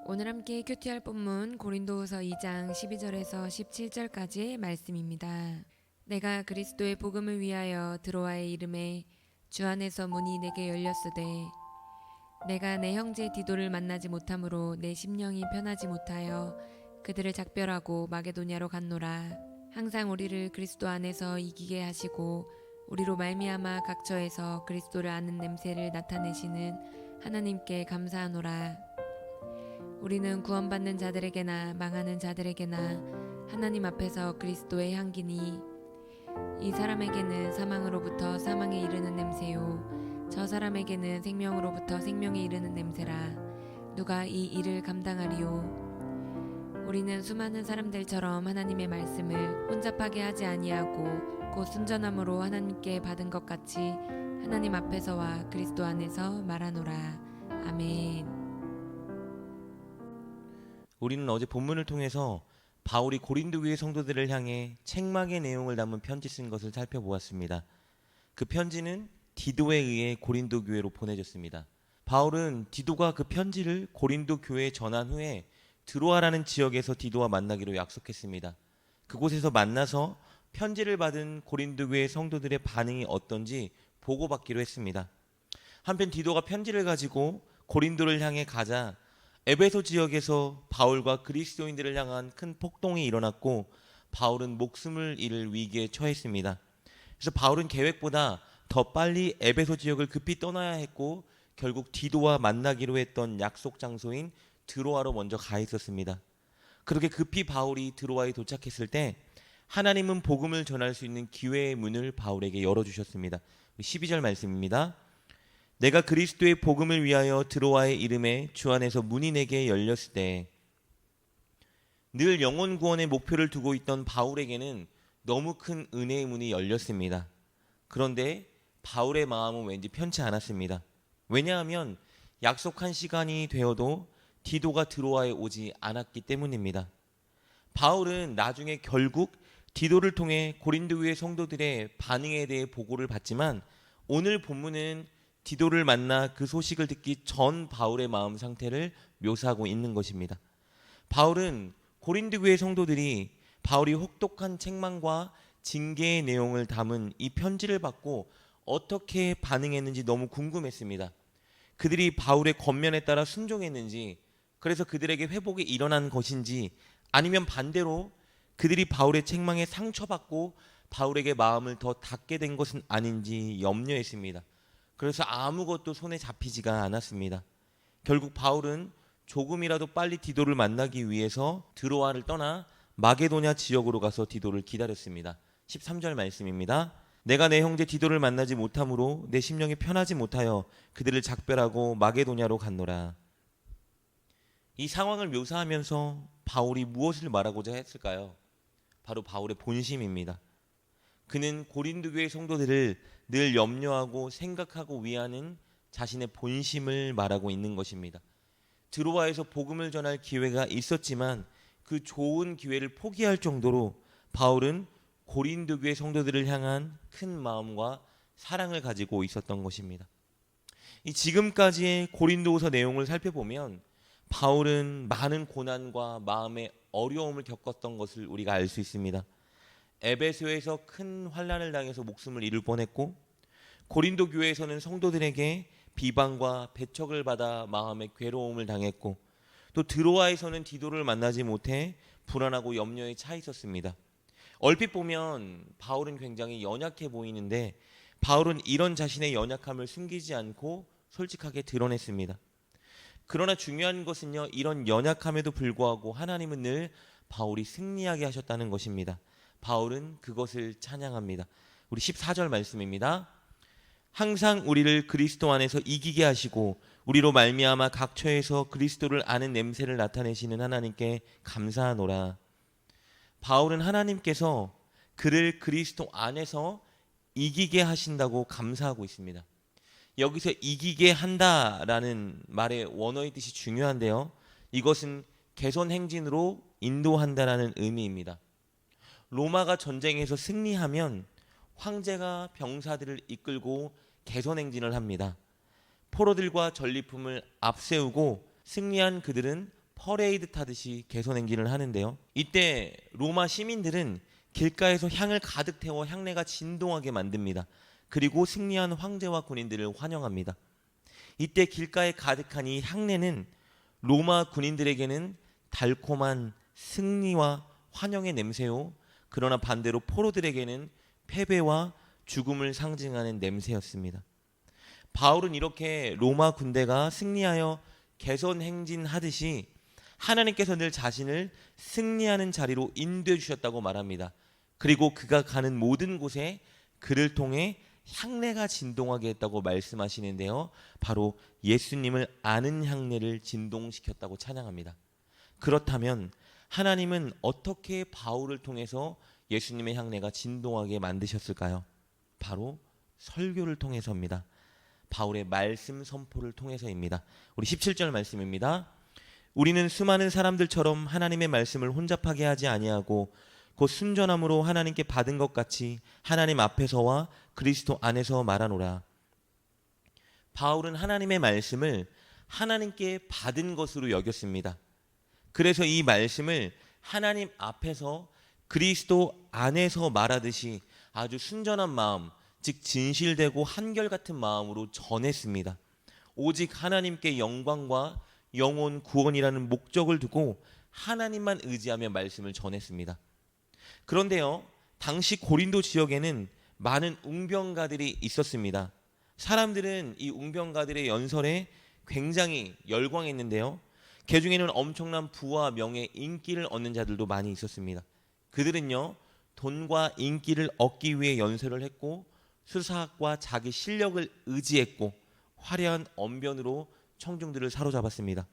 오늘 함께 큐티할 본문 고린도후서 2장 12절에서 17절까지의 말씀입니다. 내가 그리스도의 복음을 위하여 드로아의 이름에 주 안에서 문이 내게 열렸으되 내가 내 형제 디도를 만나지 못함으로 내 심령이 편하지 못하여 그들을 작별하고 마게도냐로 갔노라. 항상 우리를 그리스도 안에서 이기게 하시고 우리로 말미암아 각처에서 그리스도를 아는 냄새를 나타내시는 하나님께 감사하노라. 우리는 구원받는 자들에게나 망하는 자들에게나 하나님 앞에서 그리스도의 향기니 이 사람에게는 사망으로부터 사망에 이르는 냄새요 저 사람에게는 생명으로부터 생명에 이르는 냄새라. 누가 이 일을 감당하리요? 우리는 수많은 사람들처럼 하나님의 말씀을 혼잡하게 하지 아니하고 곧 순전함으로 하나님께 받은 것 같이 하나님 앞에서와 그리스도 안에서 말하노라. 아멘. 우리는 어제 본문을 통해서 바울이 고린도 교회 성도들을 향해 책망의 내용을 담은 편지 쓴 것을 살펴보았습니다. 그 편지는 디도에 의해 고린도 교회로 보내졌습니다. 바울은 디도가 그 편지를 고린도 교회에 전한 후에 드로아라는 지역에서 디도와 만나기로 약속했습니다. 그곳에서 만나서 편지를 받은 고린도 교회 성도들의 반응이 어떤지 보고받기로 했습니다. 한편 디도가 편지를 가지고 고린도를 향해 가자 에베소 지역에서 바울과 그리스도인들을 향한 큰 폭동이 일어났고 바울은 목숨을 잃을 위기에 처했습니다. 그래서 바울은 계획보다 더 빨리 에베소 지역을 급히 떠나야 했고 결국 디도와 만나기로 했던 약속 장소인 드로아로 먼저 가 있었습니다. 그렇게 급히 바울이 드로아에 도착했을 때 하나님은 복음을 전할 수 있는 기회의 문을 바울에게 열어주셨습니다. 12절 말씀입니다. 내가 그리스도의 복음을 위하여 드로아의 이름에 주 안에서 문이 내게 열렸을 때 늘 영혼 구원의 목표를 두고 있던 바울에게는 너무 큰 은혜의 문이 열렸습니다. 그런데 바울의 마음은 왠지 편치 않았습니다. 왜냐하면 약속한 시간이 되어도 디도가 드로아에 오지 않았기 때문입니다. 바울은 나중에 결국 디도를 통해 고린도 교회 성도들의 반응에 대해 보고를 받지만 오늘 본문은 디도를 만나 그 소식을 듣기 전 바울의 마음 상태를 묘사하고 있는 것입니다. 바울은 고린도 교회 성도들이 바울이 혹독한 책망과 징계의 내용을 담은 이 편지를 받고 어떻게 반응했는지 너무 궁금했습니다. 그들이 바울의 권면에 따라 순종했는지, 그래서 그들에게 회복이 일어난 것인지, 아니면 반대로 그들이 바울의 책망에 상처받고 바울에게 마음을 더 닫게 된 것은 아닌지 염려했습니다. 그래서 아무것도 손에 잡히지가 않았습니다. 결국 바울은 조금이라도 빨리 디도를 만나기 위해서 드로아를 떠나 마게도냐 지역으로 가서 디도를 기다렸습니다. 13절 말씀입니다. 내가 내 형제 디도를 만나지 못함으로 내 심령이 편하지 못하여 그들을 작별하고 마게도냐로 갔노라. 이 상황을 묘사하면서 바울이 무엇을 말하고자 했을까요? 바로 바울의 본심입니다. 그는 고린도 교회 성도들을 늘 염려하고 생각하고 위하는 자신의 본심을 말하고 있는 것입니다. 드로아에서 복음을 전할 기회가 있었지만 그 좋은 기회를 포기할 정도로 바울은 고린도 교회 성도들을 향한 큰 마음과 사랑을 가지고 있었던 것입니다. 이 지금까지의 고린도후서 내용을 살펴보면 바울은 많은 고난과 마음의 어려움을 겪었던 것을 우리가 알 수 있습니다. 에베소에서 큰 환난을 당해서 목숨을 잃을 뻔했고 고린도 교회에서는 성도들에게 비방과 배척을 받아 마음의 괴로움을 당했고 또 드로아에서는 디도를 만나지 못해 불안하고 염려에 차 있었습니다. 얼핏 보면 바울은 굉장히 연약해 보이는데 바울은 이런 자신의 연약함을 숨기지 않고 솔직하게 드러냈습니다. 그러나 중요한 것은요, 이런 연약함에도 불구하고 하나님은 늘 바울이 승리하게 하셨다는 것입니다. 바울은 그것을 찬양합니다. 우리 14절 말씀입니다. 항상 우리를 그리스도 안에서 이기게 하시고 우리로 말미암아 각처에서 그리스도를 아는 냄새를 나타내시는 하나님께 감사하노라. 바울은 하나님께서 그를 그리스도 안에서 이기게 하신다고 감사하고 있습니다. 여기서 이기게 한다라는 말의 원어의 뜻이 중요한데요. 이것은 개선 행진으로 인도한다라는 의미입니다. 로마가 전쟁에서 승리하면 황제가 병사들을 이끌고 개선 행진을 합니다. 포로들과 전리품을 앞세우고 승리한 그들은 퍼레이드 타듯이 개선 행진을 하는데요. 이때 로마 시민들은 길가에서 향을 가득 태워 향내가 진동하게 만듭니다. 그리고 승리한 황제와 군인들을 환영합니다. 이때 길가에 가득한 이 향내는 로마 군인들에게는 달콤한 승리와 환영의 냄새요. 그러나 반대로 포로들에게는 패배와 죽음을 상징하는 냄새였습니다. 바울은 이렇게 로마 군대가 승리하여 개선 행진하듯이 하나님께서 늘 자신을 승리하는 자리로 인도해 주셨다고 말합니다. 그리고 그가 가는 모든 곳에 그를 통해 향내가 진동하게 했다고 말씀하시는데요. 바로 예수님을 아는 향내를 진동시켰다고 찬양합니다. 그렇다면 하나님은 어떻게 바울을 통해서 예수님의 향내가 진동하게 만드셨을까요? 바로 설교를 통해서입니다. 바울의 말씀 선포를 통해서입니다. 우리 17절 말씀입니다. 우리는 수많은 사람들처럼 하나님의 말씀을 혼잡하게 하지 아니하고 곧 순전함으로 하나님께 받은 것 같이 하나님 앞에서와 그리스도 안에서 말하노라. 바울은 하나님의 말씀을 하나님께 받은 것으로 여겼습니다. 그래서 이 말씀을 하나님 앞에서 그리스도 안에서 말하듯이 아주 순전한 마음, 즉 진실되고 한결같은 마음으로 전했습니다. 오직 하나님께 영광과 영혼 구원이라는 목적을 두고 하나님만 의지하며 말씀을 전했습니다. 그런데요, 당시 고린도 지역에는 많은 웅병가들이 있었습니다. 사람들은 이 웅병가들의 연설에 굉장히 열광했는데요. 그 중에는 엄청난 부와 명예, 인기를 얻는 자들도 많이 있었습니다. 그들은요, 돈과 인기를 얻기 위해 연설을 했고 수사학과 자기 실력을 의지했고 화려한 언변으로 청중들을 사로잡았습니다.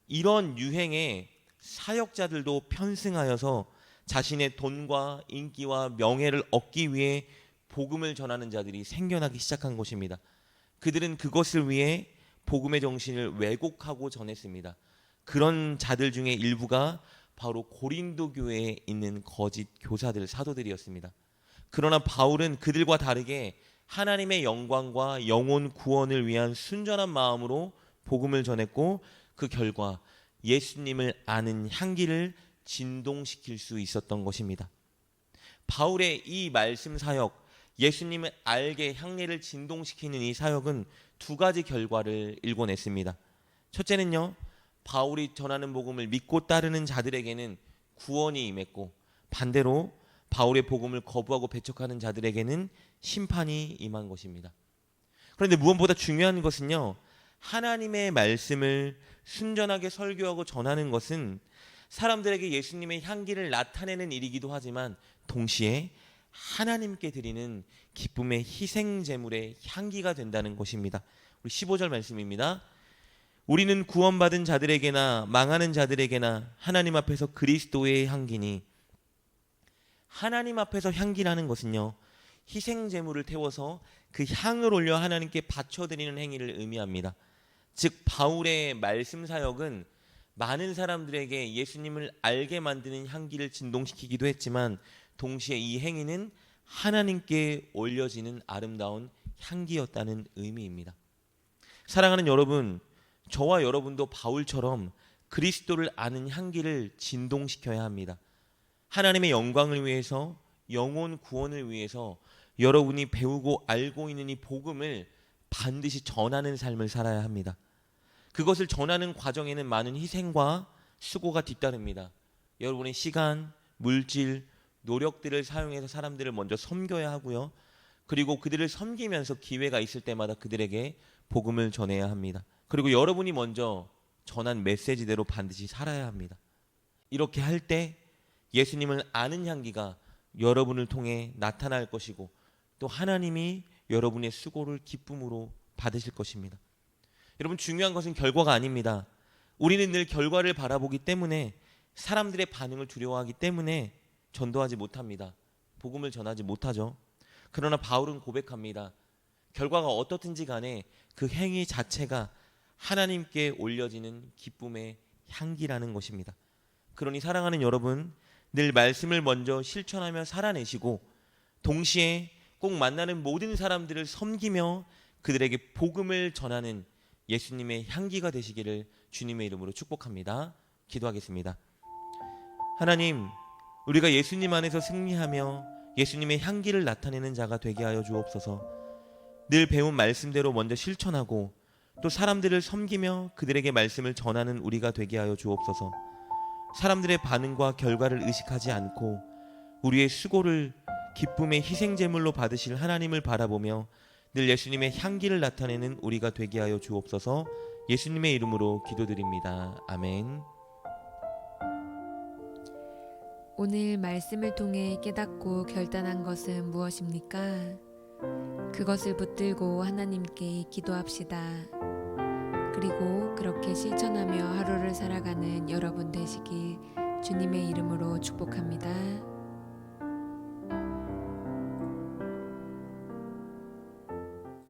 이런 유행에 사역자들도 편승하여서 자신의 돈과 인기와 명예를 얻기 위해 복음을 전하는 자들이 생겨나기 시작한 것입니다. 그들은 그것을 위해 복음의 정신을 왜곡하고 전했습니다. 그런 자들 중에 일부가 바로 고린도 교회에 있는 거짓 교사들, 사도들이었습니다. 그러나 바울은 그들과 다르게 하나님의 영광과 영혼 구원을 위한 순전한 마음으로 복음을 전했고 그 결과 예수님을 아는 향기를 진동시킬 수 있었던 것입니다. 바울의 이 말씀 사역, 예수님을 알게 향내를 진동시키는 이 사역은 두 가지 결과를 일궈냈습니다. 첫째는요, 바울이 전하는 복음을 믿고 따르는 자들에게는 구원이 임했고 반대로 바울의 복음을 거부하고 배척하는 자들에게는 심판이 임한 것입니다. 그런데 무엇보다 중요한 것은요, 하나님의 말씀을 순전하게 설교하고 전하는 것은 사람들에게 예수님의 향기를 나타내는 일이기도 하지만 동시에 하나님께 드리는 기쁨의 희생 제물의 향기가 된다는 것입니다. 우리 15절 말씀입니다. 우리는 구원받은 자들에게나 망하는 자들에게나 하나님 앞에서 그리스도의 향기니. 하나님 앞에서 향기라는 것은요, 희생 제물을 태워서 그 향을 올려 하나님께 바쳐드리는 행위를 의미합니다. 즉 바울의 말씀 사역은 많은 사람들에게 예수님을 알게 만드는 향기를 진동시키기도 했지만 동시에 이 행위는 하나님께 올려지는 아름다운 향기였다는 의미입니다. 사랑하는 여러분, 저와 여러분도 바울처럼 그리스도를 아는 향기를 진동시켜야 합니다. 하나님의 영광을 위해서, 영혼 구원을 위해서 여러분이 배우고 알고 있는 이 복음을 반드시 전하는 삶을 살아야 합니다. 그것을 전하는 과정에는 많은 희생과 수고가 뒤따릅니다. 여러분의 시간, 물질, 노력들을 사용해서 사람들을 먼저 섬겨야 하고요. 그리고 그들을 섬기면서 기회가 있을 때마다 그들에게 복음을 전해야 합니다. 그리고 여러분이 먼저 전한 메시지대로 반드시 살아야 합니다. 이렇게 할 때 예수님을 아는 향기가 여러분을 통해 나타날 것이고 또 하나님이 여러분의 수고를 기쁨으로 받으실 것입니다. 여러분, 중요한 것은 결과가 아닙니다. 우리는 늘 결과를 바라보기 때문에, 사람들의 반응을 두려워하기 때문에 전도하지 못합니다. 복음을 전하지 못하죠. 그러나 바울은 고백합니다. 결과가 어떻든지 간에 그 행위 자체가 하나님께 올려지는 기쁨의 향기라는 것입니다. 그러니 사랑하는 여러분, 늘 말씀을 먼저 실천하며 살아내시고 동시에 꼭 만나는 모든 사람들을 섬기며 그들에게 복음을 전하는 예수님의 향기가 되시기를 주님의 이름으로 축복합니다. 기도하겠습니다. 하나님, 우리가 예수님 안에서 승리하며 예수님의 향기를 나타내는 자가 되게 하여 주옵소서. 늘 배운 말씀대로 먼저 실천하고 또 사람들을 섬기며 그들에게 말씀을 전하는 우리가 되게 하여 주옵소서. 사람들의 반응과 결과를 의식하지 않고 우리의 수고를 기쁨의 희생제물로 받으실 하나님을 바라보며 늘 예수님의 향기를 나타내는 우리가 되게 하여 주옵소서. 예수님의 이름으로 기도드립니다. 아멘. 오늘 말씀을 통해 깨닫고 결단한 것은 무엇입니까? 그것을 붙들고 하나님께 기도합시다. 그리고 그렇게 실천하며 하루를 살아가는 여러분 되시길 주님의 이름으로 축복합니다.